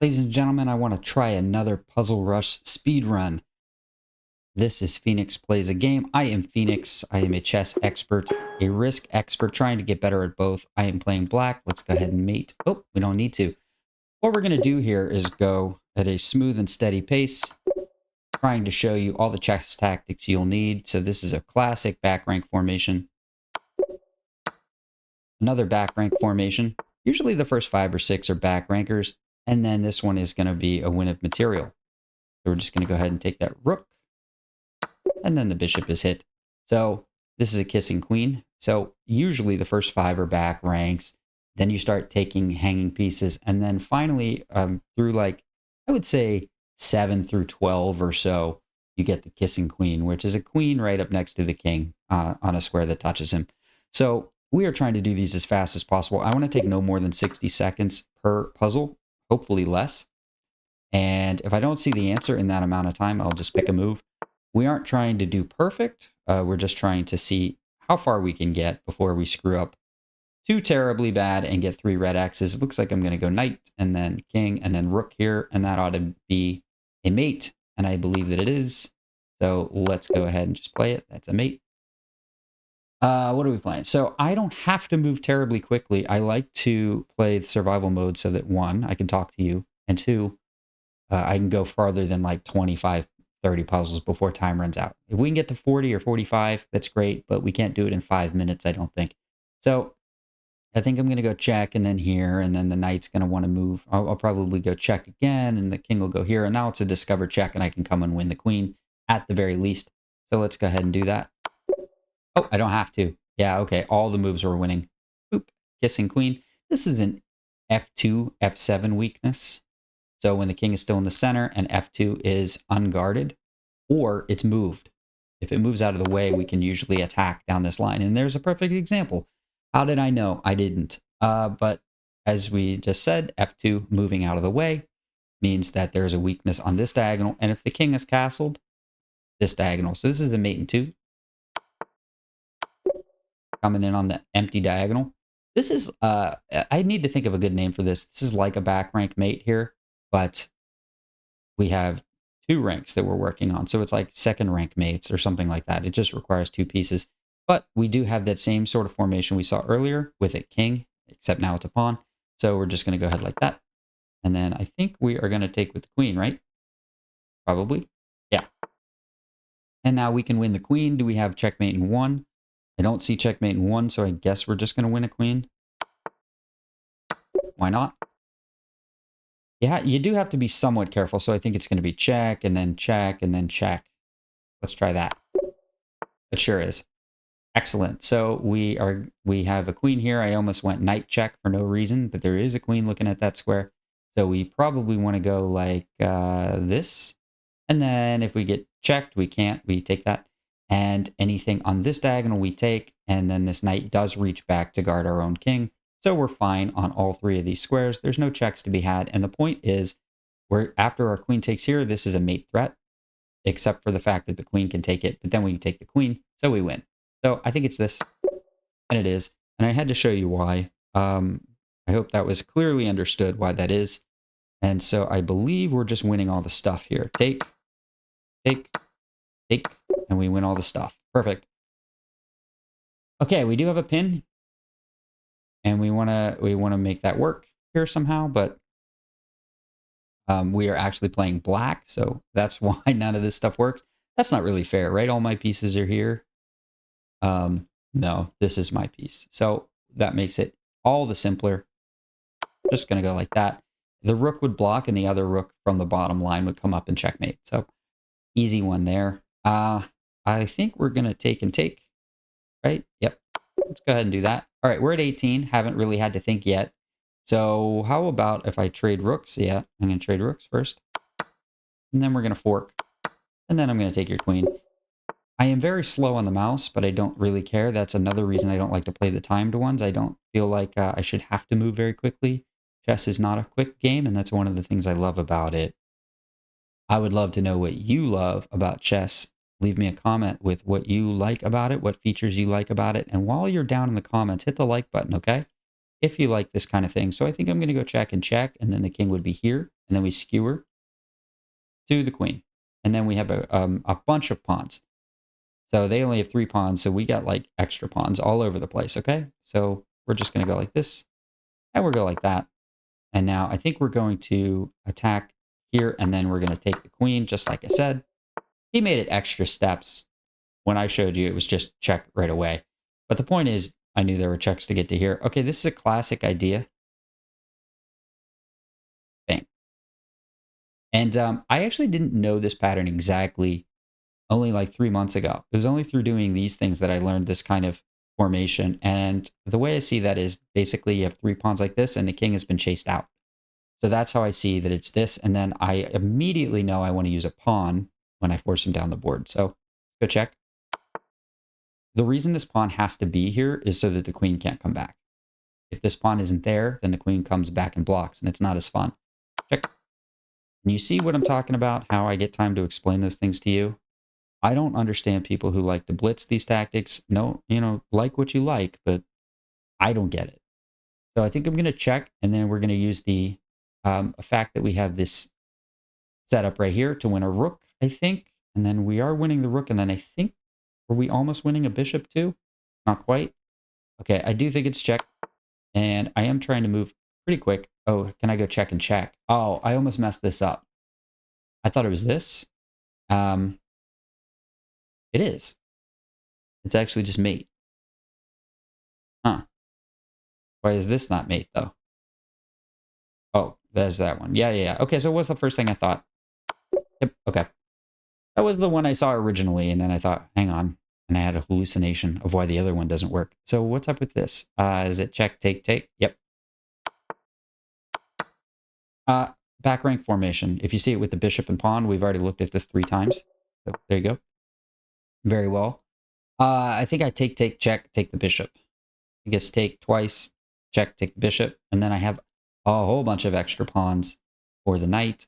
Ladies and gentlemen, I want to try another Puzzle Rush speed run. This is Phoenix Plays a Game. I am Phoenix. I am a chess expert, a risk expert, trying to get better at both. I am playing black. Let's go ahead and mate. Oh, we don't need to. What we're going to do here is go at a smooth and steady pace, trying to show you all the chess tactics you'll need. So this is a classic back rank formation. Another back rank formation. Usually the first 5 or 6 are back rankers. And then this one is going to be a win of material. So we're just going to go ahead and take that rook. And then the bishop is hit. So this is a kissing queen. So usually the first 5 are back ranks. Then you start taking hanging pieces. And then finally, through like, I would say 7 through 12 or so, you get the kissing queen, which is a queen right up next to the king on a square that touches him. So we are trying to do these as fast as possible. I want to take no more than 60 seconds per puzzle, hopefully less. And if I don't see the answer in that amount of time, I'll just pick a move. We aren't trying to do perfect. We're just trying to see how far we can get before we screw up too terribly bad and get 3 red X's. It looks like I'm going to go knight and then king and then rook here. And that ought to be a mate. And I believe that it is. So let's go ahead and just play it. That's a mate. What are we playing? So I don't have to move terribly quickly. I like to play the survival mode so that 1, I can talk to you, and 2, I can go farther than like 25, 30 puzzles before time runs out. If we can get to 40 or 45, that's great, but we can't do it in 5 minutes, I don't think. So I think I'm going to go check and then here, and then the knight's going to want to move. I'll probably go check again, and the king will go here, and now it's a discover check, and I can come and win the queen at the very least. So let's go ahead and do that. Oh, I don't have to. Yeah, okay, all the moves are winning. Oop, kissing queen. This is an F2, F7 weakness. So when the king is still in the center and F2 is unguarded, or it's moved. If it moves out of the way, we can usually attack down this line. And there's a perfect example. How did I know? I didn't. But as we just said, F2 moving out of the way means that there's a weakness on this diagonal. And if the king is castled, this diagonal. So this is a mate in 2. Coming in on the empty diagonal. This is, I need to think of a good name for this. This is like a back rank mate here, but we have 2 ranks that we're working on. So it's like second rank mates or something like that. It just requires 2 pieces. But we do have that same sort of formation we saw earlier with a king, except now it's a pawn. So we're just going to go ahead like that. And then I think we are going to take with the queen, right? Probably. Yeah. And now we can win the queen. Do we have checkmate in 1? I don't see checkmate in 1, so I guess we're just going to win a queen. Why not? Yeah, you do have to be somewhat careful, so I think it's going to be check, and then check, and then check. Let's try that. It sure is. Excellent. So we have a queen here. I almost went knight check for no reason, but there is a queen looking at that square. So we probably want to go like this. And then if we get checked, we can't. We take that. And anything on this diagonal we take, and then this knight does reach back to guard our own king. So we're fine on all 3 of these squares. There's no checks to be had. And the point is, after our queen takes here, this is a mate threat, except for the fact that the queen can take it. But then we can take the queen, so we win. So I think it's this, and it is. And I had to show you why. I hope that was clearly understood why that is. And so I believe we're just winning all the stuff here. Take, take, take. And we win all the stuff. Perfect. Okay, we do have a pin. And we wanna make that work here somehow, but we are actually playing black, so that's why none of this stuff works. That's not really fair, right? All my pieces are here. No, this is my piece. So that makes it all the simpler. Just gonna go like that. The rook would block, and the other rook from the bottom line would come up and checkmate. So easy one there. I think we're going to take and take, right? Yep. Let's go ahead and do that. All right, we're at 18. Haven't really had to think yet. So how about if I trade rooks? Yeah, I'm going to trade rooks first. And then we're going to fork. And then I'm going to take your queen. I am very slow on the mouse, but I don't really care. That's another reason I don't like to play the timed ones. I don't feel like I should have to move very quickly. Chess is not a quick game, and that's one of the things I love about it. I would love to know what you love about chess. Leave me a comment with what you like about it, what features you like about it. And while you're down in the comments, hit the like button, okay? If you like this kind of thing. So I think I'm going to go check, and then the king would be here, and then we skewer to the queen. And then we have a bunch of pawns. So they only have 3 pawns, so we got like extra pawns all over the place, okay? So we're just going to go like this, and we'll go like that. And now I think we're going to attack here, and then we're going to take the queen, just like I said. He made it extra steps. When I showed you, it was just check right away. But the point is, I knew there were checks to get to here. Okay, this is a classic idea. Bang. And I actually didn't know this pattern exactly only like 3 months ago. It was only through doing these things that I learned this kind of formation. And the way I see that is basically you have 3 pawns like this, and the king has been chased out. So that's how I see that it's this. And then I immediately know I want to use a pawn when I force him down the board. So go check. The reason this pawn has to be here is so that the queen can't come back. If this pawn isn't there, then the queen comes back and blocks, and it's not as fun. Check. And you see what I'm talking about, how I get time to explain those things to you? I don't understand people who like to blitz these tactics. No, like what you like, but I don't get it. So I think I'm going to check, and then we're going to use the fact that we have this setup right here to win a rook, I think. And then we are winning the rook, and then I think, are we almost winning a bishop too? Not quite. Okay, I do think it's check. And I am trying to move pretty quick. Oh, can I go check and check? Oh, I almost messed this up. I thought it was this. It is. It's actually just mate. Huh. Why is this not mate, though? Oh, there's that one. Yeah. Okay, so what's the first thing I thought? Yep, okay. That was the one I saw originally, and then I thought, hang on. And I had a hallucination of why the other one doesn't work. So what's up with this? Is it check, take, take? Yep. Back rank formation. If you see it with the bishop and pawn, we've already looked at this 3 times. So there you go. Very well. I think I take, check, take the bishop. I guess take twice, check, take the bishop. And then I have a whole bunch of extra pawns for the knight.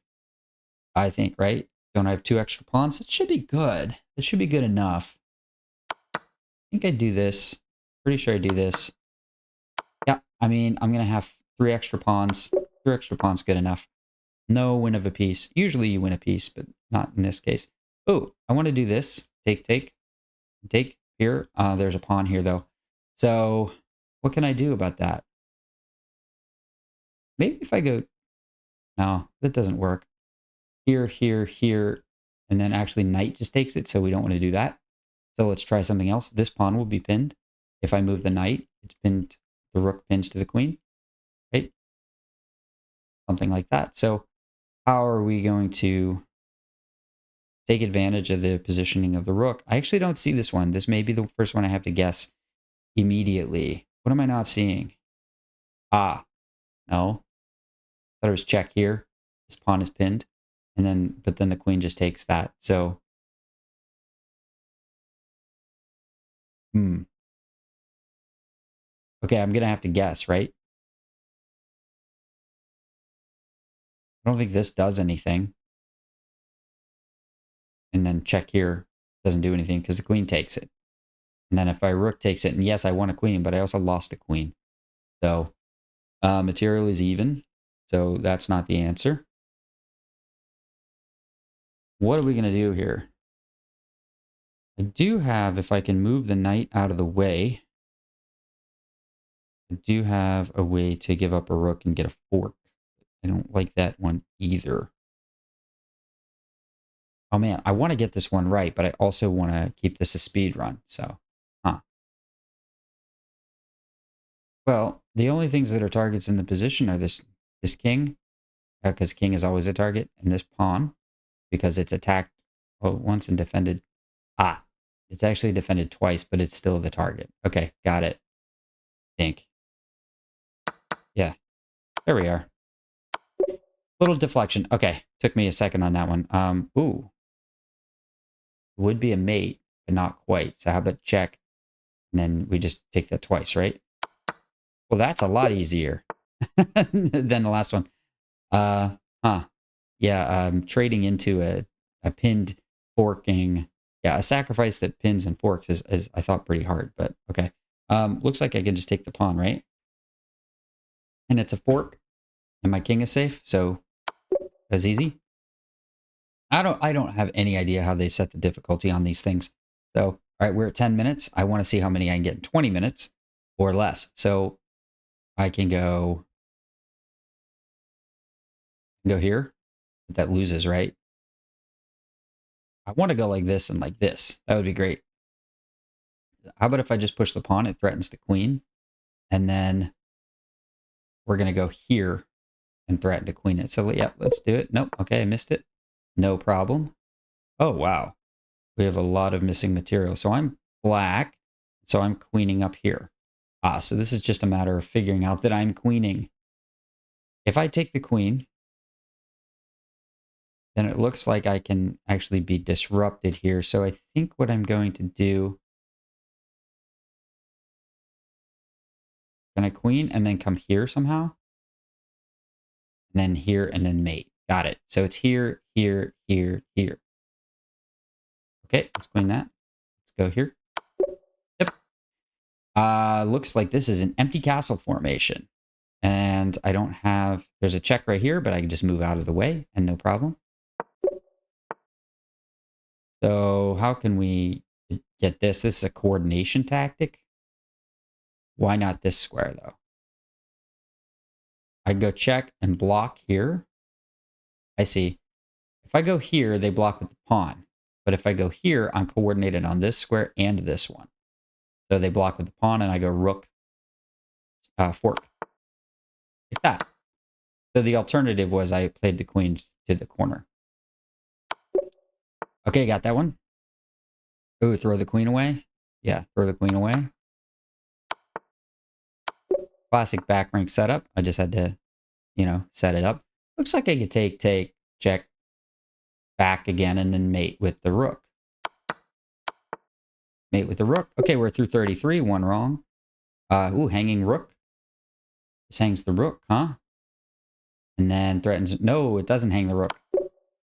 I think, right? Don't I have 2 extra pawns? It should be good. It should be good enough. I think I do this. Pretty sure I do this. Yeah, I mean, I'm going to have 3 extra pawns. 3 extra pawns, good enough. No win of a piece. Usually you win a piece, but not in this case. Oh, I want to do this. Take, take here. There's a pawn here, though. So what can I do about that? Maybe if I go... No, that doesn't work. Here, and then actually knight just takes it, so we don't want to do that. So let's try something else. This pawn will be pinned. If I move the knight, it's pinned. The rook pins to the queen. Right? Something like that. So how are we going to take advantage of the positioning of the rook? I actually don't see this one. This may be the first one I have to guess immediately. What am I not seeing? Ah, no. Thought it was check here. This pawn is pinned. But then the queen just takes that. So, okay, I'm going to have to guess, right? I don't think this does anything. And then check here doesn't do anything because the queen takes it. And then if I rook takes it, and yes, I won a queen, but I also lost a queen. So material is even. So that's not the answer. What are we going to do here? I do have, if I can move the knight out of the way, I do have a way to give up a rook and get a fork. I don't like that one either. Oh man, I want to get this one right, but I also want to keep this a speed run. So, Well, the only things that are targets in the position are this king, because king is always a target, and this pawn, because it's attacked once and defended. It's actually defended twice, but it's still the target. Okay, got it. Think. Yeah, there we are. Little deflection. Okay, took me a second on that one. Ooh. Would be a mate, but not quite. So how about check? And then we just take that twice, right? Well, that's a lot easier than the last one. Yeah, trading into a pinned forking. Yeah, a sacrifice that pins and forks is I thought pretty hard, but okay. Looks like I can just take the pawn, right? And it's a fork, and my king is safe, so That's easy. I don't have any idea how they set the difficulty on these things. So, all right, we're at 10 minutes. I want to see how many I can get in 20 minutes or less. So I can go here. But that loses, right? I want to go like this and like this. That would be great. How about if I just push the pawn? It threatens the queen. And then we're going to go here and threaten to queen it. So, yeah, let's do it. Nope. Okay, I missed it. No problem. Oh, wow. We have a lot of missing material. So I'm black. So I'm queening up here. So this is just a matter of figuring out that I'm queening. If I take the queen, then it looks like I can actually be disrupted here. So I think what I'm going to do, can I queen and then come here somehow? And then here and then mate. Got it. So it's here, here, here, here. Okay, let's queen that. Let's go here. Yep. Looks like this is an empty castle formation. And I don't have, there's a check right here, but I can just move out of the way and no problem. So how can we get this? This is a coordination tactic. Why not this square though? I go check and block here. I see. If I go here, they block with the pawn. But if I go here, I'm coordinated on this square and this one. So they block with the pawn and I go rook, fork. Like that. So the alternative was I played the queen to the corner. Okay, got that one. Ooh, throw the queen away. Yeah, throw the queen away. Classic back rank setup. I just had to, set it up. Looks like I could take, check, back again, and then mate with the rook. Mate with the rook. Okay, we're through 33. One wrong. Ooh, hanging rook. This hangs the rook, huh? And then threatens. No, it doesn't hang the rook.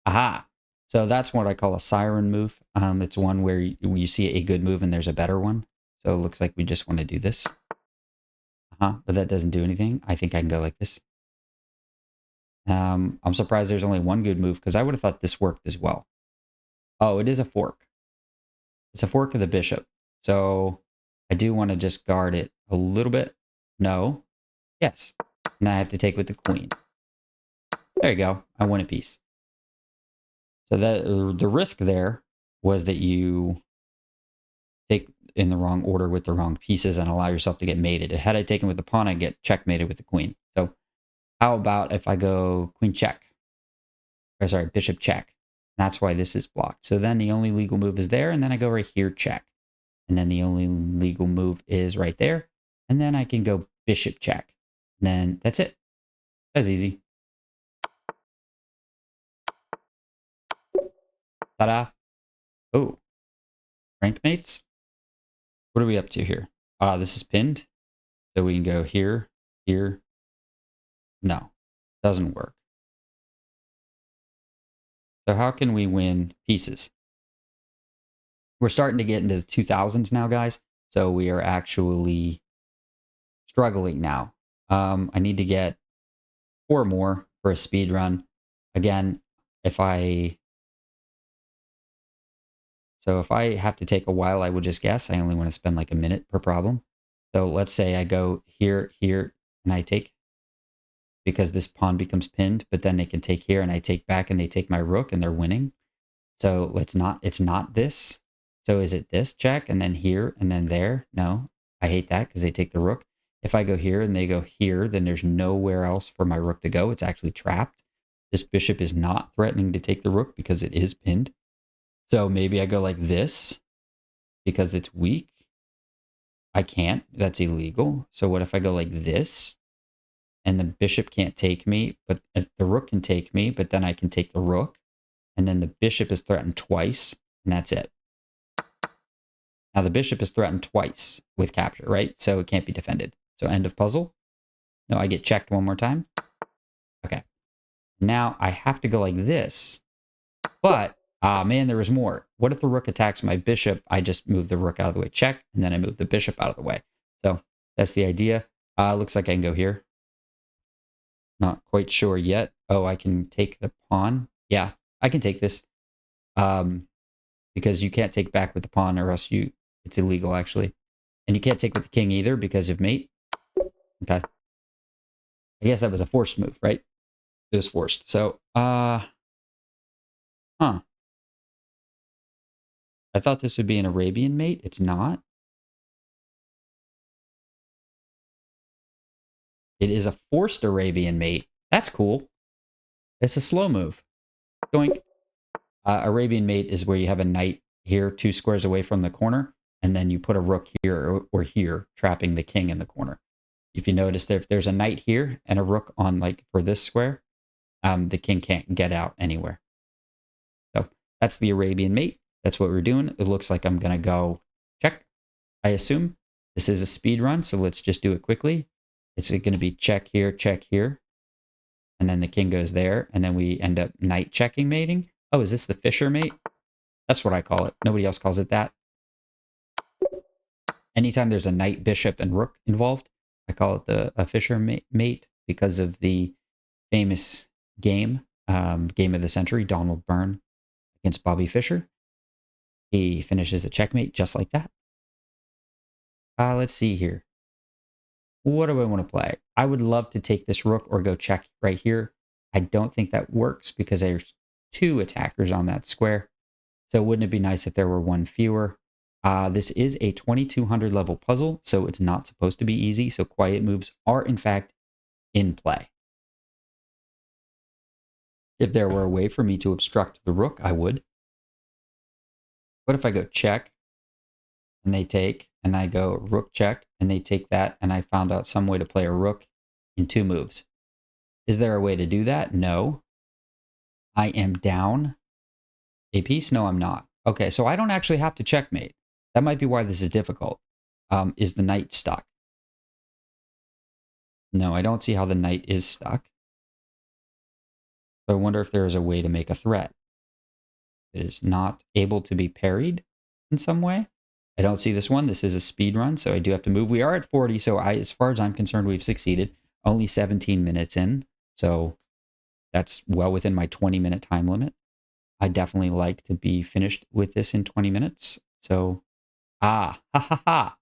Aha. So that's what I call a siren move. It's one where you see a good move and there's a better one. So it looks like we just want to do this. But that doesn't do anything. I think I can go like this. I'm surprised there's only one good move because I would have thought this worked as well. Oh, it is a fork. It's a fork of the bishop. So I do want to just guard it a little bit. No. Yes. And I have to take with the queen. There you go. I win a piece. So the risk there was that you take in the wrong order with the wrong pieces and allow yourself to get mated. Had I taken with the pawn, I'd get checkmated with the queen. So how about if I go queen check? Or sorry, bishop check. That's why this is blocked. So then the only legal move is there, and then I go right here, check. And then the only legal move is right there. And then I can go bishop check. And then that's it. That's easy. Ta-da. Oh. Rank mates? What are we up to here? This is pinned. So we can go here, here. No, doesn't work. So how can we win pieces? We're starting to get into the 2000s now, guys. So we are actually struggling now. I need to get 4 more for a speed run. Again, if I have to take a while, I would just guess. I only want to spend like a minute per problem. So let's say I go here, here, and I take, because this pawn becomes pinned, but then they can take here and I take back and they take my rook and they're winning. So it's not this. So is it this check and then here and then there? No, I hate that because they take the rook. If I go here and they go here, then there's nowhere else for my rook to go. It's actually trapped. This bishop is not threatening to take the rook because it is pinned. So maybe I go like this because it's weak. I can't. That's illegal. So what if I go like this? And the bishop can't take me, but the rook can take me, but then I can take the rook. And then the bishop is threatened twice, and that's it. Now the bishop is threatened twice with capture, right? So it can't be defended. So end of puzzle. No, I get checked one more time. Okay. Now I have to go like this. But, man, there was more. What if the rook attacks my bishop? I just move the rook out of the way, check, and then I move the bishop out of the way. So that's the idea. Looks like I can go here. Not quite sure yet. Oh, I can take the pawn. Yeah, I can take this. Because you can't take back with the pawn or else it's illegal actually. And you can't take with the king either because of mate. Okay. I guess that was a forced move, right? It was forced. So, huh. I thought this would be an Arabian mate. It's not. It is a forced Arabian mate. That's cool. It's a slow move. Doink. Arabian mate is where you have a knight here, 2 squares away from the corner, and then you put a rook here or here, trapping the king in the corner. If you notice, if there's a knight here and a rook on, like, for this square, the king can't get out anywhere. So that's the Arabian mate. That's what we're doing. It looks like I'm going to go check, I assume. This is a speed run, so let's just do it quickly. It's going to be check here, and then the king goes there, and then we end up knight checking mating. Oh, is this the Fisher mate? That's what I call it. Nobody else calls it that. Anytime there's a knight, bishop, and rook involved, I call it a Fisher mate because of the famous game of the century, Donald Byrne against Bobby Fischer. He finishes a checkmate just like that. Let's see here. What do I want to play? I would love to take this rook or go check right here. I don't think that works because there's 2 attackers on that square. So wouldn't it be nice if there were 1 fewer? This is a 2200 level puzzle, so it's not supposed to be easy. So quiet moves are, in fact, in play. If there were a way for me to obstruct the rook, I would. What if I go check and they take, and I go rook check and they take that, and I found out some way to play a rook in 2 moves? Is there a way to do that? No. I am down a piece? No, I'm not. Okay, so I don't actually have to checkmate. That might be why this is difficult. Is the knight stuck? No, I don't see how the knight is stuck. So I wonder if there is a way to make a threat. It is not able to be parried in some way. I don't see this one. This is a speed run, so I do have to move. We are at 40, so as far as I'm concerned, we've succeeded. Only 17 minutes in, so that's well within my 20-minute time limit. I definitely like to be finished with this in 20 minutes. So, ha ha ha.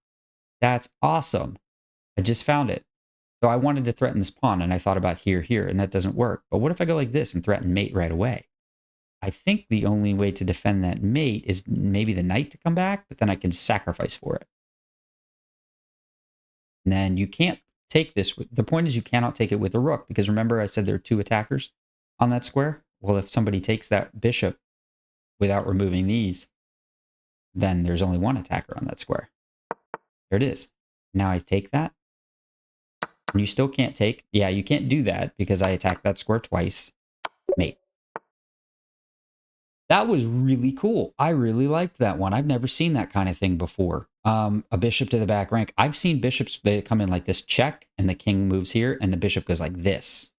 That's awesome. I just found it. So I wanted to threaten this pawn, and I thought about here, and that doesn't work. But what if I go like this and threaten mate right away? I think the only way to defend that mate is maybe the knight to come back, but then I can sacrifice for it. And then you can't take this. The point is you cannot take it with a rook, because remember I said there are 2 attackers on that square? Well, if somebody takes that bishop without removing these, then there's only 1 attacker on that square. There it is. Now I take that. And you still can't take. Yeah, you can't do that because I attacked that square twice. Mate. That was really cool. I really liked that one. I've never seen that kind of thing before. A bishop to the back rank. I've seen bishops, they come in like this check, and the king moves here, and the bishop goes like this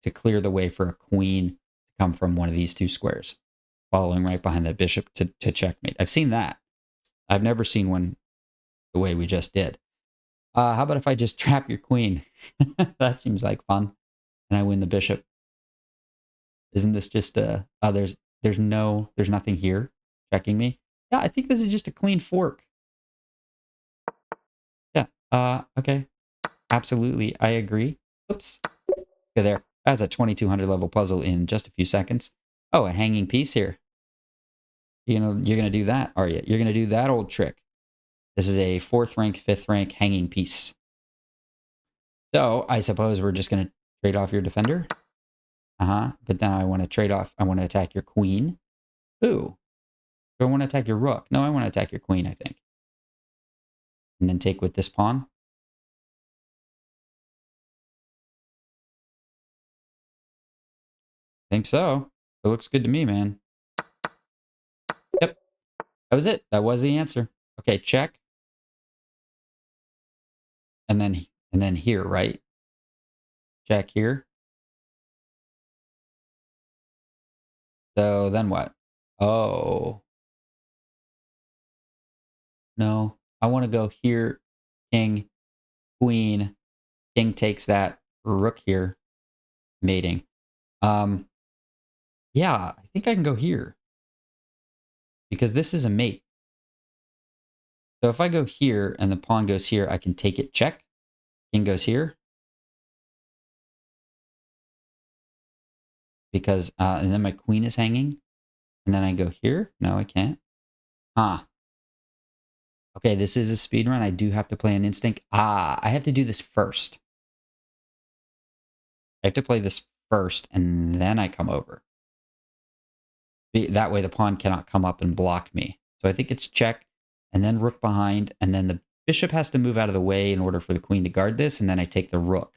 to clear the way for a queen to come from one of these 2 squares, following right behind that bishop to checkmate. I've seen that. I've never seen one the way we just did. How about if I just trap your queen? That seems like fun. And I win the bishop. Isn't this just there's nothing here checking me? Yeah, I think this is just a clean fork. Yeah. Okay. Absolutely. I agree. Oops. Okay, there. That's a 2200 level puzzle in just a few seconds. Oh, a hanging piece here. You're gonna do that, are you? You're gonna do that old trick. This is a 4th rank, 5th rank hanging piece. So I suppose we're just gonna trade off your defender. But then I want to trade off. I want to attack your queen. Ooh. Do I want to attack your rook? No, I want to attack your queen, I think. And then take with this pawn. Think so. It looks good to me, man. Yep. That was it. That was the answer. Okay, check. And then here, right? Check here. So then what? Oh. No. I want to go here. King, queen. King takes that rook here. mating. Yeah, I think I can go here because this is a mate. So if I go here and the pawn goes here, I can take it, check. King goes here. Because, and then my queen is hanging. And then I go here. No, I can't. Huh. Okay, this is a speed run. I do have to play an instinct. I have to do this first. I have to play this first, and then I come over. That way the pawn cannot come up and block me. So I think it's check, and then rook behind, and then the bishop has to move out of the way in order for the queen to guard this, and then I take the rook.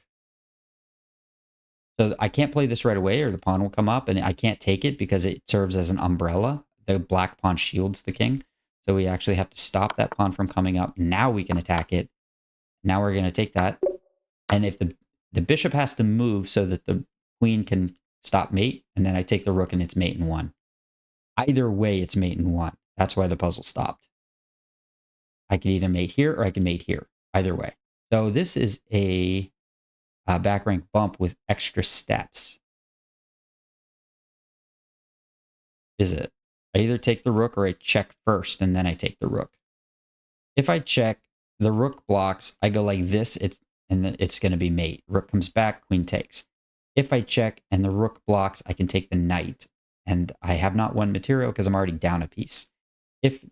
So I can't play this right away, or the pawn will come up, and I can't take it because it serves as an umbrella. The black pawn shields the king. So we actually have to stop that pawn from coming up. Now we can attack it. Now we're going to take that. And if the bishop has to move so that the queen can stop mate, and then I take the rook and it's mate in one. Either way, it's mate in one. That's why the puzzle stopped. I can either mate here or I can mate here. Either way. So this is a back rank bump with extra steps. Is it? I either take the rook or I check first and then I take the rook. If I check, the rook blocks, I go like this, it's going to be mate. Rook comes back, queen takes. If I check and the rook blocks, I can take the knight. And I have not won material because I'm already down a piece. If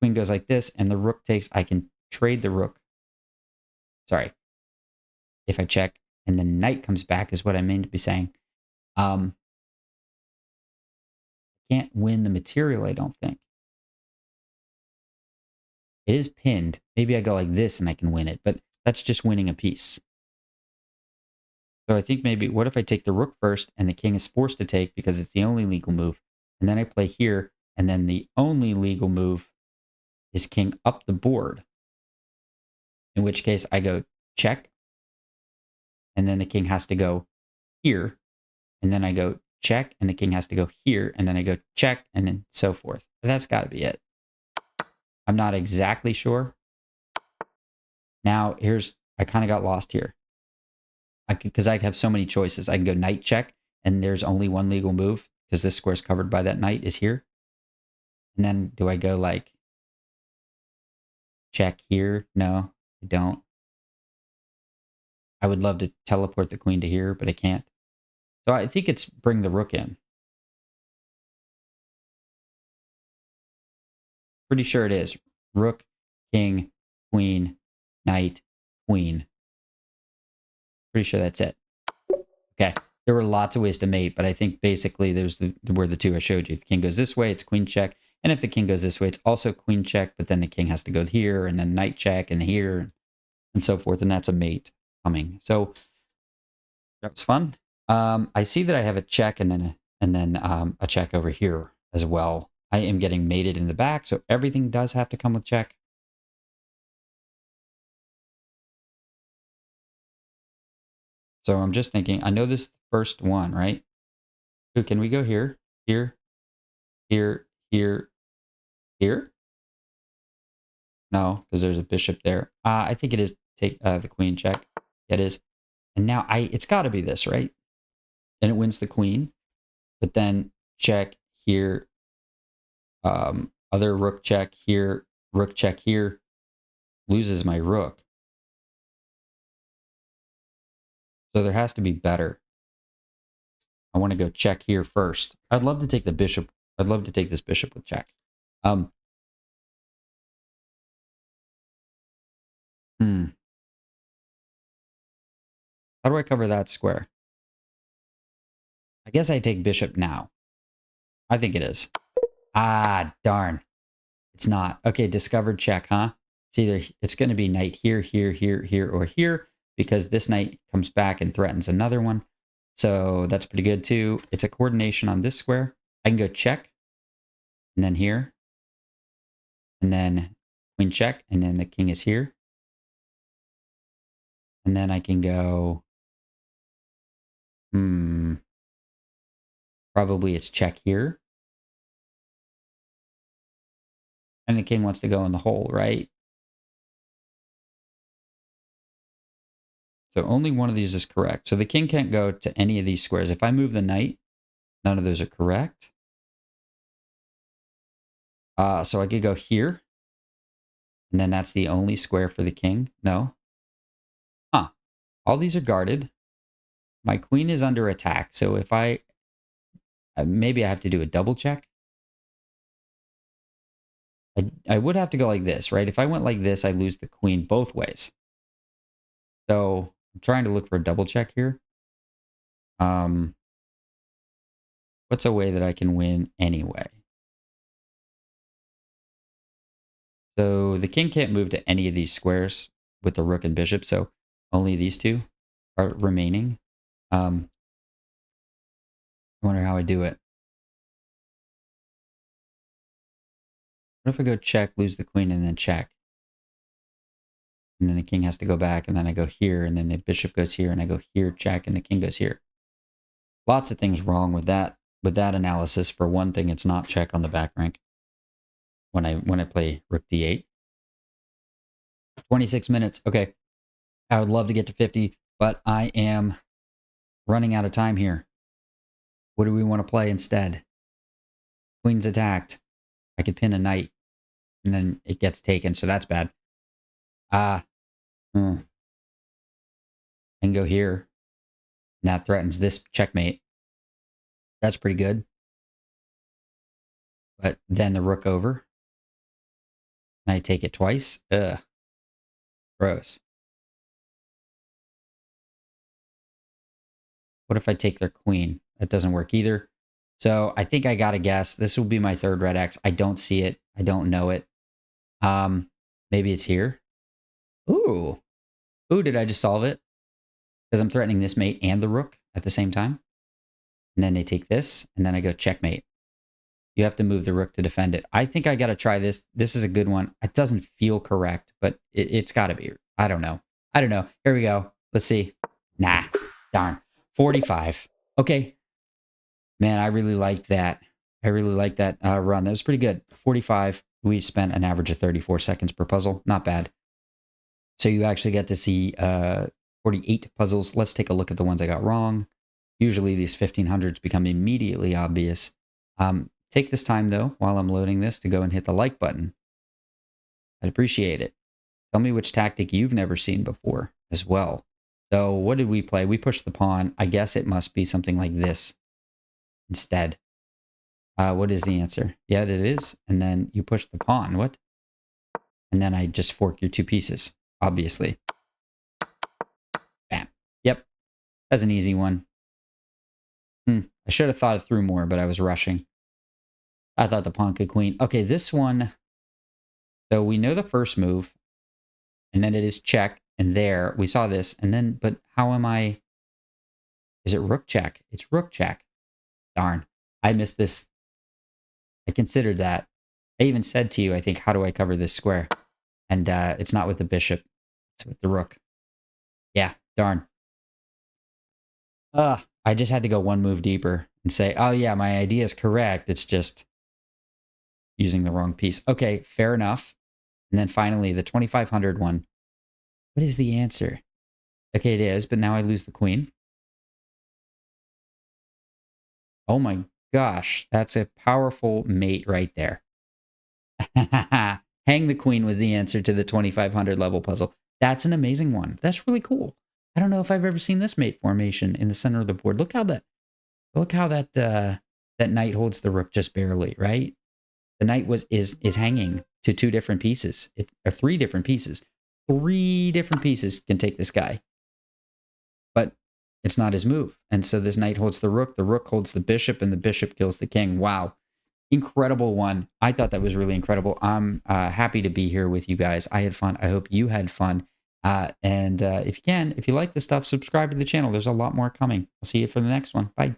queen goes like this and the rook takes, I can trade the rook. Sorry. If I check and the knight comes back is what I mean to be saying. Can't win the material, I don't think. It is pinned. Maybe I go like this and I can win it, but that's just winning a piece. So I think maybe, what if I take the rook first and the king is forced to take because it's the only legal move. And then I play here, and then the only legal move is king up the board. In which case I go check, and then the king has to go here. And then I go check, and the king has to go here. And then I go check, and then so forth. But that's got to be it. I'm not exactly sure. Now, I kind of got lost here. Because I have so many choices. I can go knight check, and there's only one legal move because this square is covered by that knight is here. And then do I go like check here? No, I don't. I would love to teleport the queen to here, but I can't. So I think it's bring the rook in. Pretty sure it is. Rook, king, queen, knight, queen. Pretty sure that's it. Okay. There were lots of ways to mate, but I think basically were the two I showed you. If the king goes this way, it's queen check. And if the king goes this way, it's also queen check, but then the king has to go here, and then knight check, and here, and so forth. And that's a mate coming. So that was fun. I see that I have a check and then a check over here as well. I am getting mated in the back, so everything does have to come with check. So I'm just thinking, I know this is the first one, right? Ooh, can we go here, here, here, here, here? No, because there's a bishop there. I think it is take the queen check. It is. And now it's got to be this, right? And it wins the queen. But then check here. Other rook check here. Rook check here. Loses my rook. So there has to be better. I want to go check here first. I'd love to take the bishop. I'd love to take this bishop with check. How do I cover that square? I guess I take bishop now. I think it is. Ah, darn. It's not. Okay, discovered check, huh? It's going to be knight here, here, here, here, or here, because this knight comes back and threatens another one. So that's pretty good too. It's a coordination on this square. I can go check, and then here, and then queen check, and then the king is here. And then I can go, probably it's check here. And the king wants to go in the hole, right? So only one of these is correct. So the king can't go to any of these squares. If I move the knight, none of those are correct. So I could go here. And then that's the only square for the king. No. Huh. All these are guarded. My queen is under attack. So if maybe I have to do a double check. I would have to go like this, right? If I went like this, I lose the queen both ways. So I'm trying to look for a double check here. What's a way that I can win anyway? So the king can't move to any of these squares with the rook and bishop, so only these two are remaining. I wonder how I do it. What if I go check, lose the queen, and then check? And then the king has to go back, and then I go here, and then the bishop goes here, and I go here, check, and the king goes here. Lots of things wrong with that analysis. For one thing, it's not check on the back rank when I play rook d8. 26 minutes. Okay. I would love to get to 50, but I am running out of time here. What do we want to play instead? Queen's attacked. I could pin a knight, and then it gets taken, so that's bad. And go here. And that threatens this checkmate. That's pretty good. But then the rook over. And I take it twice. Ugh. Gross. What if I take their queen? That doesn't work either. So I think I got to guess. This will be my third red X. I don't see it. I don't know it. Maybe it's here. Ooh. Ooh, did I just solve it? Because I'm threatening this mate and the rook at the same time. And then they take this, and then I go checkmate. You have to move the rook to defend it. I think I got to try this. This is a good one. It doesn't feel correct, but it's got to be. I don't know. Here we go. Let's see. Nah. Darn. 45. Okay. Man, I really liked that. Run. That was pretty good. 45. We spent an average of 34 seconds per puzzle. Not bad. So you actually get to see 48 puzzles. Let's take a look at the ones I got wrong. Usually these 1500s become immediately obvious. Take this time, though, while I'm loading this to go and hit the like button. I'd appreciate it. Tell me which tactic you've never seen before as well. So what did we play? We pushed the pawn. I guess it must be something like this instead. What is the answer? Yeah, it is. And then you push the pawn. What? And then I just fork your two pieces, obviously. Bam. Yep. That's an easy one. I should have thought it through more, but I was rushing. I thought the pawn could queen. Okay, this one. So we know the first move. And then it is check. And there, we saw this. And then, but how am I? Is it rook check? It's rook check. Darn. I missed this. I considered that. I even said to you, I think, how do I cover this square? And it's not with the bishop. It's with the rook. Yeah, darn. I just had to go one move deeper and say, oh yeah, my idea is correct. It's just using the wrong piece. Okay, fair enough. And then finally, the 2500 one. What is the answer? Okay, it is, but now I lose the queen. Oh my gosh, that's a powerful mate right there. Hang the queen was the answer to the 2500 level puzzle. That's an amazing one. That's really cool. I don't know if I've ever seen this mate formation in the center of the board. Look how that knight holds the rook just barely, right? The knight is hanging to two different pieces, or three different pieces. 3 different pieces can take this guy, but it's not his move. And so this knight holds the rook holds the bishop, and the bishop kills the king. Wow. Incredible one. I thought that was really incredible. I'm happy to be here with you guys. I had fun. I hope you had fun. And if you like this stuff, subscribe to the channel. There's a lot more coming. I'll see you for the next one. Bye.